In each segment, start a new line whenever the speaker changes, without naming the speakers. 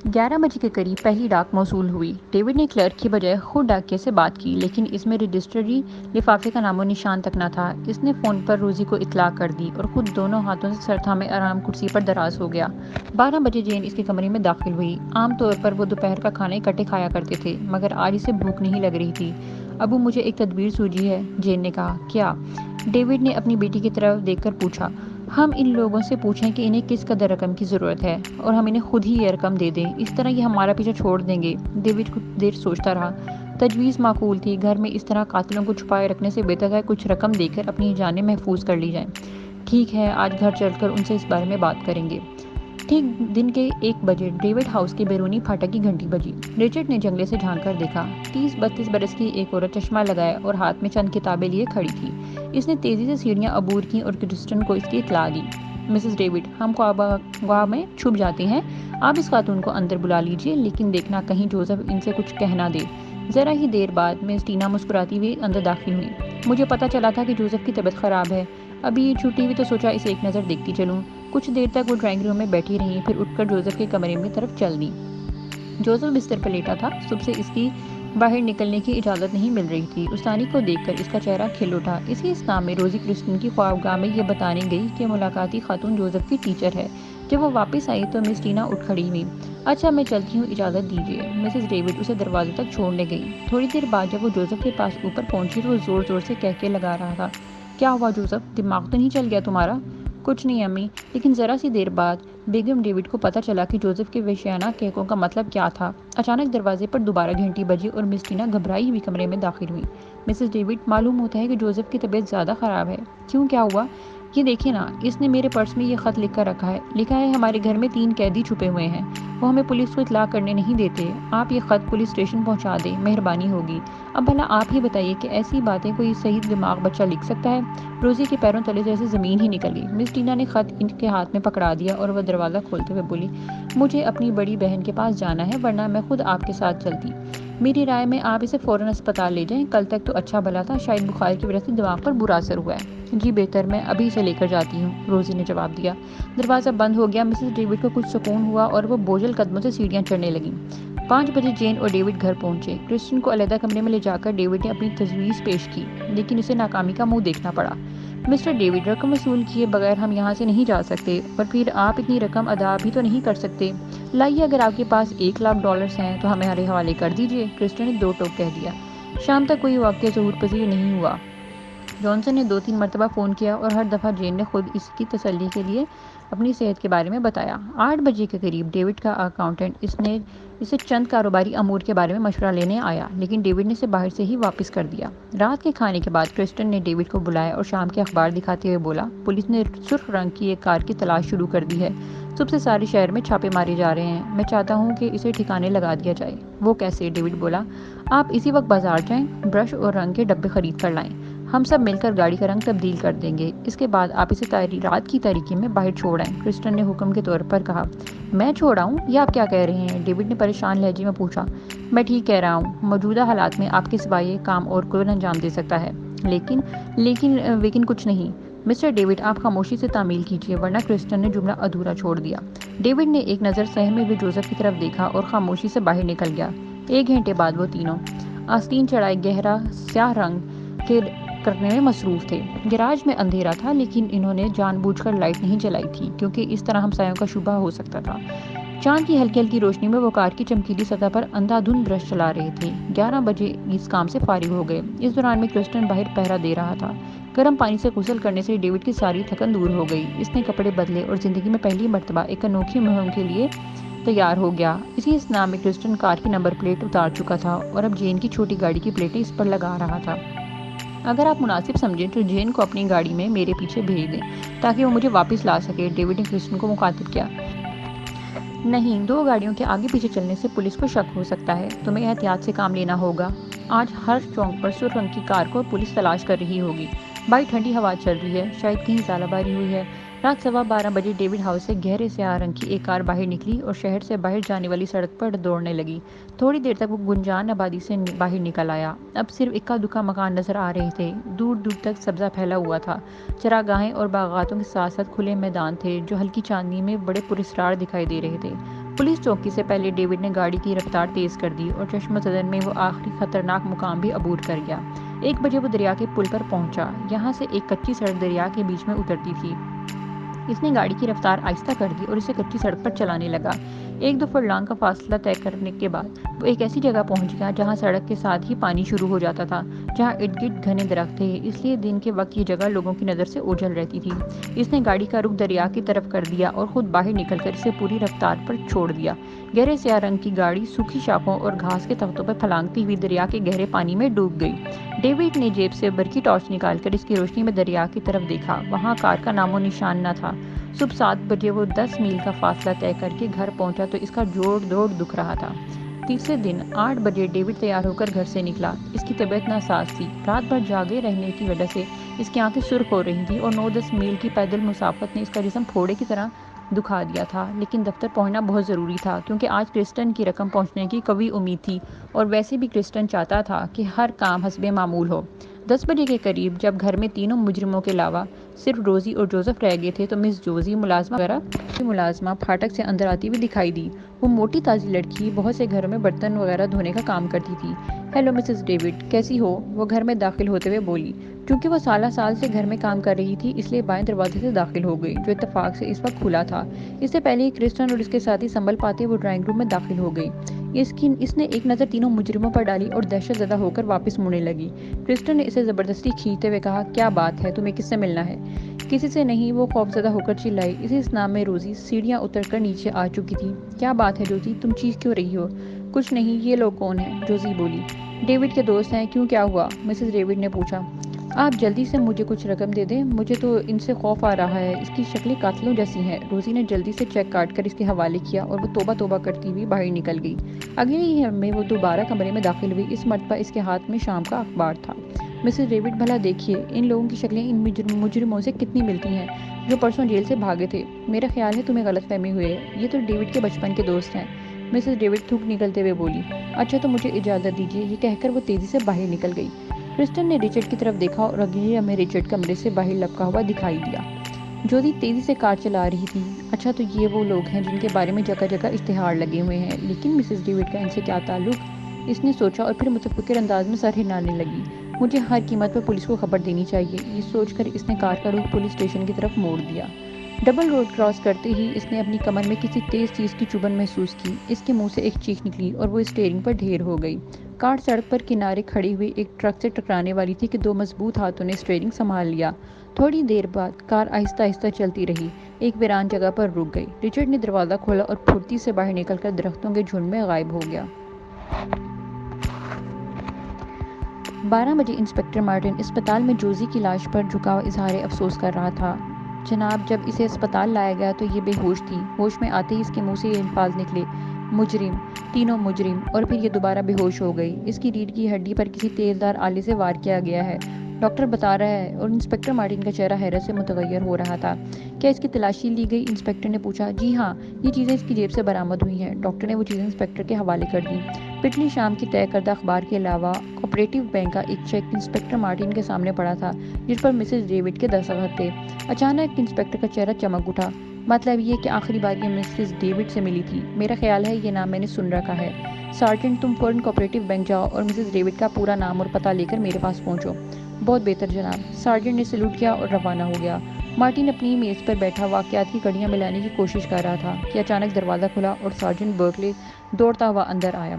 11 بجے کے قریب پہلی ڈاک موصول ہوئی۔ ڈیوڈ نے کلرک کی بجائے خود ڈاکیے سے بات کی، لیکن اس میں رجسٹری لفافے کا نام و نشان تک نہ تھا۔ اس نے فون پر روزی کو اطلاع کر دی اور خود دونوں ہاتھوں سے سر تھامے آرام کرسی پر دراز ہو گیا۔ 12 بجے جین اس کے کمرے میں داخل ہوئی۔ عام طور پر وہ دوپہر کا کھانا اکٹھے کھایا کرتے تھے، مگر آج اسے بھوک نہیں لگ رہی تھی۔ ابو، مجھے ایک تدبیر سوجھی ہے، جین نے کہا۔ کیا؟ ڈیوڈ نے اپنی بیٹی کی طرف دیکھ کر پوچھا۔ ہم ان لوگوں سے پوچھیں کہ انہیں کس قدر رقم کی ضرورت ہے اور ہم انہیں خود ہی یہ رقم دے دیں۔ اس طرح یہ ہمارا پیچھا چھوڑ دیں گے۔ ڈیوڈ کچھ دیر سوچتا رہا۔ تجویز معقول تھی۔ گھر میں اس طرح قاتلوں کو چھپائے رکھنے سے بہتر ہے کچھ رقم دے کر اپنی جانیں محفوظ کر لی جائیں۔ ٹھیک ہے، آج گھر چل کر ان سے اس بارے میں بات کریں گے۔ ٹھیک دن کے 1 بجے ڈیوڈ ہاؤس کے بیرونی پھاٹک کی گھنٹی بجی۔ رچرڈ نے جنگلے سے جھانک کر دیکھا۔ 30-32 برس کی ایک عورت چشمہ لگائے اور ہاتھ میں چند کتابیں لیے کھڑی تھی۔ اس نے تیزی سے سیڑھیاں عبور کیں اور کرسٹن کو اس کی اطلاع دی۔ مسز ڈیوڈ، ہم خوابگاہ میں چھپ جاتے ہیں۔ آپ اس خاتون کو اندر بلا لیجیے، لیکن دیکھنا کہیں جوزف ان سے کچھ کہہ نہ دے۔ ذرا ہی دیر بعد مس ٹینا مسکراتی ہوئی اندر داخل ہوئی۔ مجھے پتہ چلا تھا کہ جوزف کی طبیعت خراب ہے۔ ابھی یہ چھٹی ہوئی تو سوچا اسے ایک نظر دیکھتی چلوں۔ کچھ دیر تک وہ ڈرائنگ روم میں بیٹھی رہیں، پھر اٹھ کر جوزف کے کمرے میں طرف چل دیں۔ جوزف بستر پر لیٹا تھا۔ صبح سے اس کی باہر نکلنے کی اجازت نہیں مل رہی تھی۔ استانی کو دیکھ کر اس کا چہرہ کھل اٹھا۔ اسی اسلام میں روزی کرسٹن کی خوابگاہ میں یہ بتانے گئی کہ ملاقاتی خاتون جوزف کی ٹیچر ہے۔ جب وہ واپس آئی تو مس ٹینا اٹھ کھڑی ہوئی۔ اچھا، میں چلتی ہوں، اجازت دیجیے۔ مسز ڈیوڈ اسے دروازے تک چھوڑنے گئی۔ تھوڑی دیر بعد جب وہ جوزف کے پاس اوپر پہنچی تو وہ زور زور سے کہکے لگا رہا تھا۔ کیا ہوا جوزف؟ دماغ تو نہیں چل گیا تمہارا؟ کچھ نہیں امی۔ لیکن ذرا سی دیر بعد بیگم ڈیوڈ کو پتہ چلا کہ جوزف کے وحشیانہ کہکوں کا مطلب کیا تھا۔ اچانک دروازے پر دوبارہ گھنٹی بجی اور مس ٹینا گھبرائی ہوئی کمرے میں داخل ہوئی۔ مسز ڈیوڈ، معلوم ہوتا ہے کہ جوزف کی طبیعت زیادہ خراب ہے۔ کیوں، کیا ہوا؟ یہ دیکھیں نا، اس نے میرے پرس میں یہ خط لکھ کر رکھا ہے۔ لکھا ہے ہمارے گھر میں 3 قیدی چھپے ہوئے ہیں، وہ ہمیں پولیس کو اطلاع کرنے نہیں دیتے۔ آپ یہ خط پولیس اسٹیشن پہنچا دیں، مہربانی ہوگی۔ اب بھلا آپ ہی بتائیے کہ ایسی باتیں کوئی صحیح دماغ بچہ لکھ سکتا ہے؟ روزی کے پیروں تلے جیسے زمین ہی نکل گئی۔ مس ٹینا نے خط ان کے ہاتھ میں پکڑا دیا اور وہ دروازہ کھولتے ہوئے بولی، مجھے اپنی بڑی بہن کے پاس جانا ہے، ورنہ میں خود آپ کے ساتھ چلتی۔ میری رائے میں آپ اسے فوراً اسپتال لے جائیں۔ کل تک تو اچھا بھلا تھا، شاید بخار کی وجہ سے دماغ پر برا اثر ہوا ہے۔ جی بہتر، میں ابھی اسے لے کر جاتی ہوں، روزی نے جواب دیا۔ دروازہ بند ہو گیا۔ مسز ڈیوڈ کو کچھ سکون ہوا اور وہ بوجھل قدموں سے سیڑھیاں چڑھنے لگیں۔ 5 بجے جین اور ڈیوڈ گھر پہنچے۔ کرسٹن کو علیحدہ کمرے میں لے جا کر ڈیوڈ نے اپنی تجویز پیش کی، لیکن اسے ناکامی کا منہ دیکھنا پڑا۔ مسٹر ڈیوڈ، رقم وصول کیے بغیر ہم یہاں سے نہیں جا سکتے، اور پھر آپ اتنی رقم ادا بھی تو نہیں کر سکتے۔ لائیے، اگر آپ کے پاس $1,00,000 ہیں تو ہمارے حوالے کر دیجیے، کرسٹن نے 2 ٹوک کہہ دیا۔ شام تک کوئی واقعہ ظہور پذیر نہیں ہوا۔ جانسن نے 2-3 مرتبہ فون کیا اور ہر دفعہ جین نے خود اس کی تسلی کے لیے اپنی صحت کے بارے میں بتایا۔ 8 بجے کے قریب ڈیوڈ کا اکاؤنٹنٹ اسے چند کاروباری امور کے بارے میں مشورہ لینے آیا، لیکن ڈیوڈ نے اسے باہر سے ہی واپس کر دیا۔ رات کے کھانے کے بعد کرسٹن نے ڈیوڈ کو بلایا اور شام کے اخبار دکھاتے ہوئے بولا، پولیس نے سرخ رنگ کی ایک کار کی تلاش شروع کر دی ہے۔ صبح سے سارے شہر میں چھاپے مارے جا رہے ہیں۔ میں چاہتا ہوں کہ اسے ٹھکانے لگا دیا جائے۔ وہ کیسے؟ ڈیوڈ بولا۔ آپ اسی وقت بازار جائیں، برش اور رنگ کے ڈبے خرید کر لائیں۔ ہم سب مل کر گاڑی کا رنگ تبدیل کر دیں گے۔ اس کے بعد آپ اسے رات کی تاریکی میں باہر چھوڑ آئیں، کرسٹن نے حکم کے طور پر کہا۔ میں چھوڑ آؤں؟ یہ آپ کیا کہہ رہے ہیں؟ ڈیوڈ نے پریشان لہجے میں پوچھا۔ میں ٹھیک کہہ رہا ہوں، موجودہ حالات میں آپ کے سوا یہ کام اور کون انجام دے سکتا ہے؟ لیکن کچھ نہیں۔ مسٹر ڈیوڈ، آپ خاموشی سے تعمیل کیجیے، ورنہ کرسٹن نے جملہ ادھورا چھوڑ دیا۔ ڈیوڈ نے ایک نظر سہمے ہوئے جوزف کی طرف دیکھا اور خاموشی سے باہر نکل گیا۔ 1 گھنٹے بعد وہ تینوں آستین چڑھائے گہرا سیاہ رنگ کے کرنے میں مصروف تھے۔ گیراج میں اندھیرا تھا، لیکن انہوں نے جان بوجھ کر لائٹ نہیں جلائی تھی، کیونکہ اس طرح ہمسایوں کا شبہ ہو سکتا تھا۔ چاند کی ہلکی ہلکی روشنی میں وہ کار کی چمکیلی سطح پر اندھا دھند برش چلا رہے تھے۔ 11 بجے اس کام سے فارغ ہو گئے۔ اس دوران میں کرسٹن باہر پہرا دے رہا تھا۔ گرم پانی سے غسل کرنے سے ڈیوڈ کی ساری تھکن دور ہو گئی۔ اس نے کپڑے بدلے اور زندگی میں پہلی مرتبہ ایک انوکھی مہم کے لیے تیار ہو گیا۔ اسی اسنا میں کرسٹن کار کی نمبر پلیٹ اتار چکا تھا اور اب جین کی چھوٹی گاڑی کی پلیٹیں اس پر لگا رہا تھا۔ اگر آپ مناسب سمجھیں تو جین کو اپنی گاڑی میں میرے پیچھے بھیج دیں تاکہ وہ مجھے واپس لا سکے، ڈیوڈ نے کرسٹن کو مخاطب کیا۔ نہیں، 2 گاڑیوں کے آگے پیچھے چلنے سے پولیس کو شک ہو سکتا ہے۔ تمہیں احتیاط سے کام لینا ہوگا۔ آج ہر چوک پر سرخ رنگ کی کار کو پولیس تلاش کر رہی ہوگی۔ باہر ٹھنڈی ہوا چل رہی ہے، شاید کہیں ژالہ باری ہوئی ہے۔ رات 12:15 بجے ڈیوڈ ہاؤس سے گہرے سیاہ رنگ کی ایک کار باہر نکلی اور شہر سے باہر جانے والی سڑک پر دوڑنے لگی۔ تھوڑی دیر تک وہ گنجان آبادی سے باہر نکل آیا۔ اب صرف اکا دکا مکان نظر آ رہے تھے۔ دور دور تک سبزہ پھیلا ہوا تھا۔ چراگاہیں اور باغاتوں کے ساتھ ساتھ کھلے میدان تھے جو ہلکی چاندنی میں بڑے پراسرار دکھائی دے رہے تھے۔ پولیس چوکی سے پہلے ڈیوڈ نے گاڑی کی رفتار تیز کر دی اور چشم زدن میں وہ آخری خطرناک مقام بھی عبور کر گیا۔ 1 بجے وہ دریا کے پل پر پہنچا۔ یہاں سے ایک کچی سڑک دریا کے بیچ میں اترتی تھی۔ اس نے گاڑی کی رفتار آہستہ کر دی اور اسے کچی سڑک پر چلانے لگا۔ 1-2 فٹ کا فاصلہ طے کرنے کے بعد وہ ایک ایسی جگہ پہنچ گیا جہاں سڑک کے ساتھ ہی پانی شروع ہو جاتا تھا، جہاں ارد گرد گھنے درخت تھے، اس لیے دن کے وقت یہ جگہ لوگوں کی نظر سے اوجھل رہتی تھی۔ اس نے گاڑی کا رخ دریا کی طرف کر دیا اور خود باہر نکل کر اسے پوری رفتار پر چھوڑ دیا۔ گہرے سیاہ رنگ کی گاڑی سوکھی شاخوں اور گھاس کے تختوں پر پھلانگتی ہوئی دریا کے گہرے پانی میں ڈوب گئی۔ ڈیوڈ نے جیب سے برقی ٹارچ نکال کر اس کی روشنی میں دریا کی طرف دیکھا۔ وہاں کار کا نام و نشان نہ تھا۔ صبح 7 بجے وہ 10 میل کا فاصلہ طے کر کے گھر پہنچا تو اس کا جوڑ دوڑ دکھ رہا تھا۔ تیسرے دن 8 بجے ڈیوڈ تیار ہو کر گھر سے نکلا۔ اس کی طبیعت ناساز تھی۔ رات بھر جاگے رہنے کی وجہ سے اس کی آنکھیں سرخ ہو رہی تھیں اور 9-10 میل کی پیدل مسافت نے اس کا جسم پھوڑے کی طرح دکھا دیا تھا، لیکن دفتر پہنچنا بہت ضروری تھا کیونکہ آج کرسٹن کی رقم پہنچنے کی قوی امید تھی، اور ویسے بھی کرسٹن چاہتا تھا کہ ہر کام حسب معمول ہو۔ 10 بجے کے قریب جب گھر میں تینوں مجرموں کے علاوہ صرف روزی اور جوزف رہ گئے تھے تو مس جوزی ملازمہ پھاٹک سے اندر آتی ہوئی دکھائی دی۔ وہ موٹی تازی لڑکی بہت سے گھروں میں برتن وغیرہ دھونے کا کام کرتی تھی۔ ہیلو مسز ڈیوڈ، کیسی ہو؟ وہ گھر میں داخل ہوتے ہوئے بولی۔ چونکہ وہ سالہ سال سے گھر میں کام کر رہی تھی اس لیے بائیں دروازے سے داخل ہو گئی، جو اتفاق سے اس وقت کھلا تھا۔ اس سے پہلے ہی کرسٹن اور اس کے ساتھی سنبھل پاتے وہ ڈرائنگ روم میں داخل ہو گئی۔ اس نے ایک نظر تینوں مجرموں پر ڈالی اور دہشت زدہ ہو کر واپس مڑنے لگی۔ کرسٹن نے اسے زبردستی کھینچتے ہوئے کہا، کیا بات ہے، تمہیں کس سے ملنا ہے؟ کسی سے نہیں، وہ خوفزدہ ہو کر چلائی۔ اسی اسنا میں روزی سیڑھیاں اتر کر نیچے آ چکی تھی۔ کیا بات ہے جوزی، تم چیخ کیوں رہی ہو؟ کچھ نہیں، یہ لوگ کون ہیں؟ جوزی بولی۔ ڈیوڈ کے دوست ہیں۔ کیوں، کیا ہوا؟ مسز ڈیوڈ نے پوچھا۔ آپ جلدی سے مجھے کچھ رقم دے دیں، مجھے تو ان سے خوف آ رہا ہے، اس کی شکلیں قاتلوں جیسی ہیں۔ روزی نے جلدی سے چیک کاٹ کر اس کے حوالے کیا اور وہ توبہ توبہ کرتی ہوئی باہر نکل گئی۔ اگلے ہی میں وہ دوبارہ کمرے میں داخل ہوئی۔ اس مرتبہ اس کے ہاتھ میں شام کا اخبار تھا۔ مسز ڈیوڈ، بھلا دیکھیے، ان لوگوں کی شکلیں ان مجرموں سے کتنی ملتی ہیں جو پرسوں جیل سے بھاگے تھے۔ میرا خیال ہے تمہیں غلط فہمی ہوئی ہے، یہ تو ڈیوڈ کے بچپن کے دوست ہیں۔ مسز ڈیوڈ تھوک نکلتے ہوئے بولی۔ اچھا تو مجھے اجازت دیجیے، یہ کہہ کر وہ تیزی سے باہر نکل گئی۔ کرسٹن نے رچرڈ کی طرف دیکھا اور اگلی میں رچرڈ کمرے سے باہر لپکا ہوا دکھائی دیا۔ جوزی تیزی سے کار چلا رہی تھی۔ اچھا تو یہ وہ لوگ ہیں جن کے بارے میں جگہ جگہ اشتہار لگے ہوئے ہیں، لیکن مسز ڈیوڈ کا ان سے کیا تعلق؟ اس نے سوچا اور پھر متفکر انداز میں سر ہلانے لگی۔ مجھے ہر قیمت پر پولیس کو خبر دینی چاہیے، یہ سوچ کر اس نے کار کا رخ پولیس اسٹیشن کی طرف موڑ دیا۔ ڈبل روڈ کراس کرتے ہی اس نے اپنی کمر میں کسی تیز چیز کی چبھن محسوس کی۔ اس کے منہ سے ایک چیخ نکلی اور وہ اسٹیئرنگ پر ڈھیر ہو گئی۔ کار سڑک پر کنارے کھڑی ہوئی ایک ٹرک سے ٹکرانے والی تھی کہ 2 مضبوط ہاتھوں نے اسٹیئرنگ سنبھال لیا۔ تھوڑی دیر بعد کار آہستہ آہستہ چلتی رہی، ایک ویران جگہ پر رک گئی۔ رچرڈ نے دروازہ کھولا اور پھرتی سے باہر نکل کر درختوں کے جھنڈ میں غائب ہو گیا۔ 12 بجے انسپکٹر مارٹن اسپتال میں جوزی کی لاش پر جھکا اظہار افسوس کر رہا تھا۔ جناب، جب اسے اسپتال لایا گیا تو یہ بے ہوش تھی۔ ہوش میں آتے ہی اس کے منہ سے یہ الفاظ نکلے، مجرم، تینوں مجرم، اور پھر یہ دوبارہ بے ہوش ہو گئی۔ اس کی ریڑھ کی ہڈی پر کسی تیزدار آلے سے وار کیا گیا ہے، ڈاکٹر بتا رہا ہے، اور انسپکٹر مارٹن کا چہرہ حیرت سے متغیر ہو رہا تھا۔ کیا اس کی تلاشی لی گئی؟ انسپکٹر نے پوچھا۔ جی ہاں، یہ چیزیں اس کی جیب سے برآمد ہوئی ہیں۔ ڈاکٹر نے وہ چیزیں انسپکٹر کے حوالے کر دیں۔ پچھلی شام کی طے کردہ اخبار کے علاوہ کوآپریٹو بینک کا ایک چیک انسپکٹر مارٹن کے سامنے پڑا تھا، جس پر مسز ڈیوڈ کے دستخط تھے۔ اچانک انسپکٹر کا چہرہ چمک اٹھا۔ مطلب یہ کہ آخری بار یہ مسز ڈیوڈ سے ملی تھی؟ میرا خیال ہے یہ نام میں نے سن رکھا ہے۔ سارجنٹ، تم فوراً کوآپریٹو بینک جاؤ اور مسز ڈیوڈ کا پورا نام اور پتہ لے کر میرے پاس پہنچو۔ بہت بہتر جناب۔ سارجنٹ نے سلوٹ کیا اور روانہ ہو گیا۔ مارٹن اپنی میز پر بیٹھا واقعات کی کڑیاں ملانے کی کوشش کر رہا تھا کہ اچانک دروازہ کھلا اور سارجنٹ برکلے دوڑتا ہوا اندر آیا۔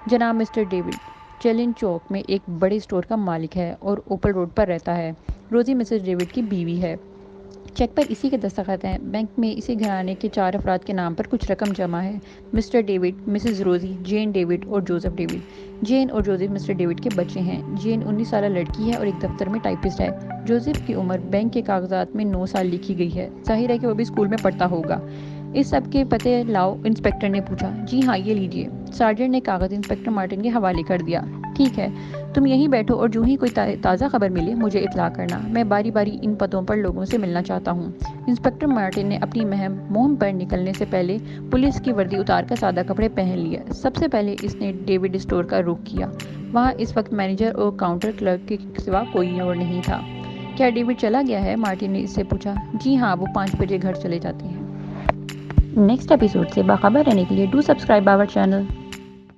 جناب، مسٹر ڈیوڈ چیلن چوک میں ایک بڑے اسٹور کا مالک ہے اور اوپل روڈ پر رہتا ہے۔ روزی مسز ڈیوڈ کی بیوی ہے۔ چیک پر اسی کے دستخط ہیں۔ بینک میں اسی گھرانے کے 4 افراد کے نام پر کچھ رقم جمع ہے، مسٹر ڈیوڈ، مسز روزی، جین ڈیوڈ اور جوزف ڈیوڈ۔ جین اور جوزف مسٹر ڈیوڈ کے بچے ہیں۔ جین 19 سالہ لڑکی ہے اور ایک دفتر میں ٹائپسٹ ہے۔ جوزف کی عمر بینک کے کاغذات میں 9 سال لکھی گئی ہے، ظاہر ہے کہ وہ بھی اسکول میں پڑھتا ہوگا۔ اس سب کے پتے لاؤ؟ انسپکٹر نے پوچھا۔ جی ہاں، یہ لیجیے۔ سارجنٹ نے کاغذ انسپکٹر مارٹن کے حوالے کر دیا۔ ٹھیک ہے، تم یہیں بیٹھو اور جو ہی کوئی تازہ خبر ملے مجھے اطلاع کرنا۔ میں باری باری ان پتوں پر لوگوں سے ملنا چاہتا ہوں۔ انسپکٹر مارٹن نے اپنی مہم پر نکلنے سے پہلے پولیس کی وردی اتار کر سادہ کپڑے پہن لیے۔ سب سے پہلے اس نے ڈیوڈ اسٹور کا رخ کیا۔ وہاں اس وقت مینیجر اور کاؤنٹر کلرک کے سوا کوئی اور نہیں تھا۔ کیا ڈیوڈ چلا گیا ہے؟ مارٹن نے اس سے پوچھا۔ جی ہاں، وہ 5 بجے گھر چلے جاتے ہیں۔ نیکسٹ ایپیسوڈ سے باخبر رہنے کے لیے ڈو سبسکرائب آور چینل.